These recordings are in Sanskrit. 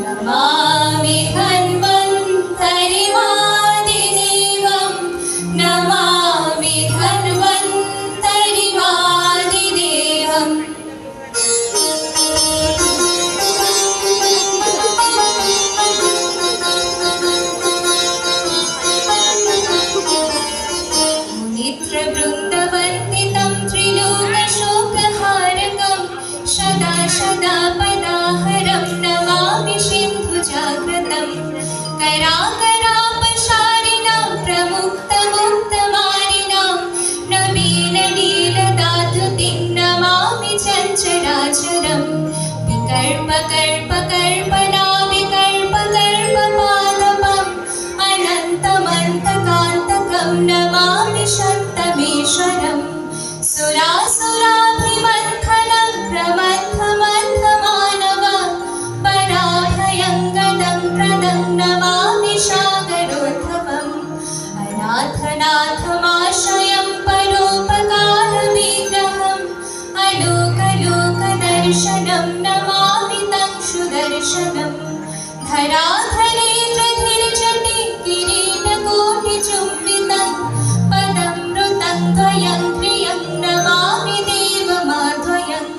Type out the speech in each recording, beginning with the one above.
नमामि धन्वन्तरिमादिदेवं नमामि धन्वन्तरिमादिदेवम् मुनित्रवृन्दवन्दितं त्रिलोकशोकहारकं सदा सदा पदाहरं नमामि सिन्धुजाग्रतं कराकरापशारिणां प्रमुक्तमुक्तमारिणां नवीननीलदाधुतिं नमामि चञ्चराचरं विकल्पकल्पकल्पना विकल्पकल्पपादपम् अनन्तमन्तकान्तकं नमामि शक्तमेश्वरम् सुरासुराभिमन्थनं प्रमथमन्थमानव पराभयङ्गदं प्रदं नमामि सागरोद्भवम् अनाथनाथमाश्रयं परोपकारविग्रहम् अलोकलोकदर्शनं नमामि तं सुदर्शनम् धराधरेन्द्रधिर्जटे किरीटकोटिचुम्बितं पदमृतं द्वयं प्रियं नमामि देवमाद्वयम्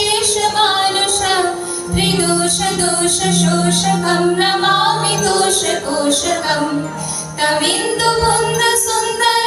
शेषकृद्विशेषधाविशेषमानुषं त्रिदोषदोषशोषकं नमामि दोषकोशकं तमिन्दुपुन्द्रसुन्दर